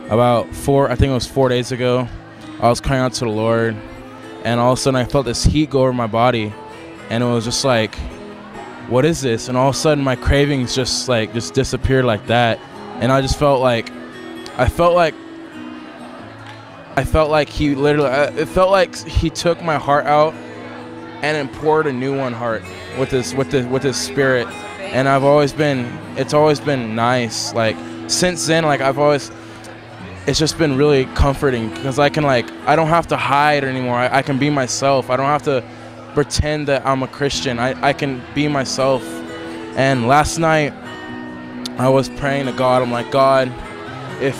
about I think it was 4 days ago. I was crying out to the Lord, and all of a sudden I felt this heat go over my body, and it was just like, what is this? And all of a sudden my cravings just disappeared like that, and I just felt like, I felt like he literally, it felt like he took my heart out and then poured a new heart with his spirit. And it's always been nice. Like, since then, like, it's just been really comforting, because I don't have to hide anymore. I can be myself. I don't have to pretend that I'm a Christian. I can be myself. And last night I was praying to God. I'm like, God, if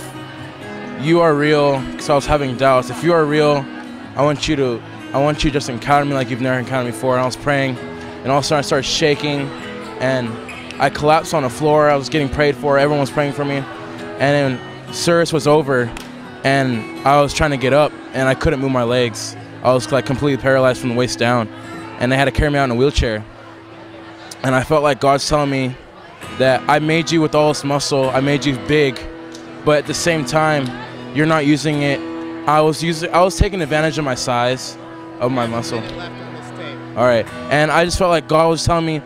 you are real, because I was having doubts, if you are real, I want you to just encounter me like you've never encountered me before. And I was praying, and all of a sudden I started shaking, and I collapsed on the floor. I was getting prayed for. Everyone was praying for me. And then service was over, and I was trying to get up, and I couldn't move my legs. I was like completely paralyzed from the waist down, and they had to carry me out in a wheelchair. And I felt like God's telling me that I made you with all this muscle. I made you big, but at the same time, you're not using it. I was taking advantage of my size, of my muscle. All right, and I just felt like God was telling me,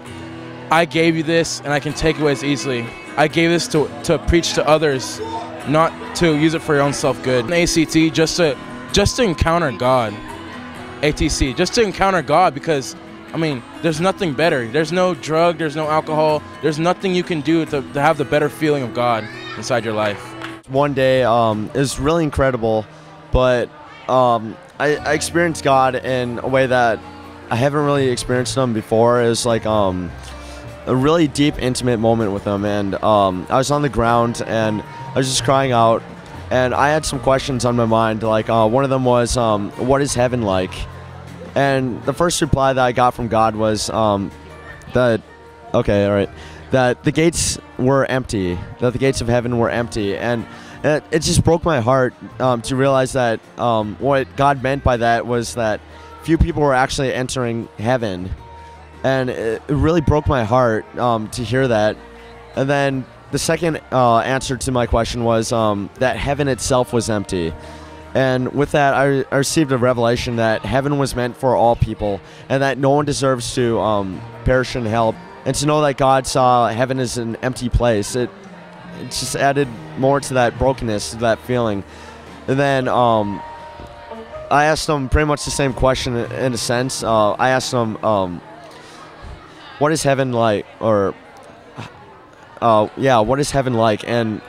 I gave you this, and I can take it away as easily. I gave this to preach to others, not to use it for your own self-good. ACT, just to encounter God. ATC, just to encounter God, because, I mean, there's nothing better. There's no drug, there's no alcohol, there's nothing you can do to have the better feeling of God inside your life. One day is really incredible, but I experienced God in a way that I haven't really experienced Him before. It was like a really deep, intimate moment with Him, and I was on the ground and I was just crying out, and I had some questions on my mind. Like, one of them was, what is heaven like? And the first reply that I got from God was that the gates were empty, that the gates of heaven were empty. And it just broke my heart to realize that what God meant by that was that few people were actually entering heaven. And it really broke my heart to hear that. And then the second answer to my question was that heaven itself was empty. And with that, I received a revelation that heaven was meant for all people, and that no one deserves to perish in hell. And to know that God saw heaven as an empty place, it just added more to that brokenness, to that feeling. And then I asked Him pretty much the same question in a sense. I asked Him, what is heaven like? Or, what is heaven like? And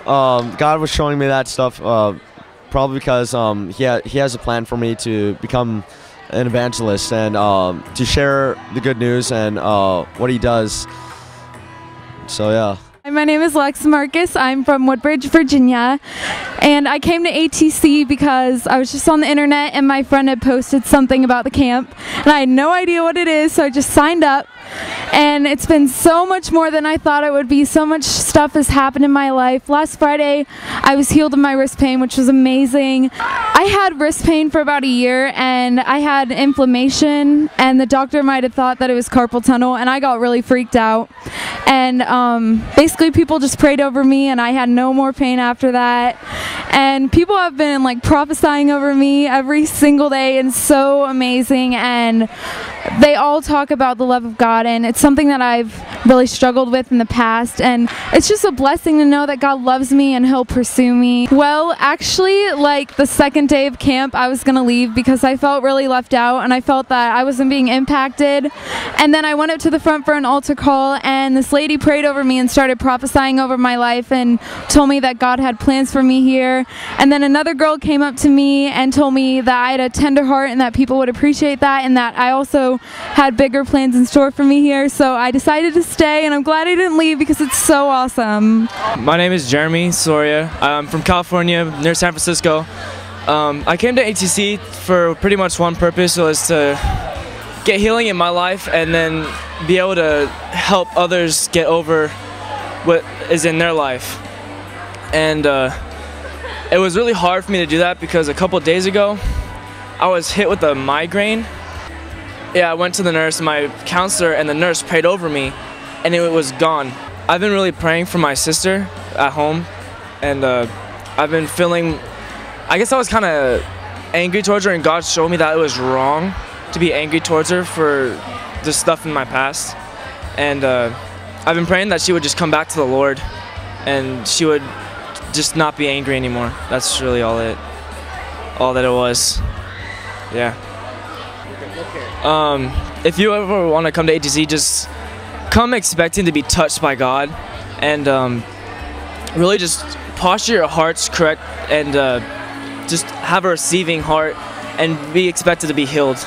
God was showing me that stuff probably because he has a plan for me to become an evangelist and to share the good news and what He does. So yeah. My name is Lex Marcus. I'm from Woodbridge, Virginia, and I came to ATC because I was just on the internet and my friend had posted something about the camp, and I had no idea what it is, so I just signed up. And it's been so much more than I thought it would be. So much stuff has happened in my life. Last Friday, I was healed of my wrist pain, which was amazing. I had wrist pain for about a year, and I had inflammation, and the doctor might have thought that it was carpal tunnel, and I got really freaked out. And basically people just prayed over me, and I had no more pain after that. And people have been like prophesying over me every single day, and so amazing. And they all talk about the love of God, and it's something that I've really struggled with in the past, and it's just a blessing to know that God loves me and He'll pursue me. Well, actually, like the second day of camp, I was gonna leave because I felt really left out, and I felt that I wasn't being impacted. And then I went up to the front for an altar call, and this lady prayed over me and started prophesying over my life and told me that God had plans for me here. And then another girl came up to me and told me that I had a tender heart and that people would appreciate that, and that I also had bigger plans in store for me here. So I decided to stay, and I'm glad I didn't leave because it's so awesome. My name is Jeremy Soria. I'm from California, near San Francisco. I came to ATC for pretty much one purpose. It was to get healing in my life and then be able to help others get over what is in their life. And it was really hard for me to do that because a couple days ago I was hit with a migraine. Yeah, I went to the nurse, my counselor, and the nurse prayed over me, and it was gone. I've been really praying for my sister at home, and I've been feeling, I guess I was kind of angry towards her, and God showed me that it was wrong to be angry towards her for the stuff in my past. And I've been praying that she would just come back to the Lord, and she would just not be angry anymore. That's really all that it was. Yeah. If you ever want to come to ATC, just come expecting to be touched by God, and really just posture your hearts correct, and just have a receiving heart and be expected to be healed.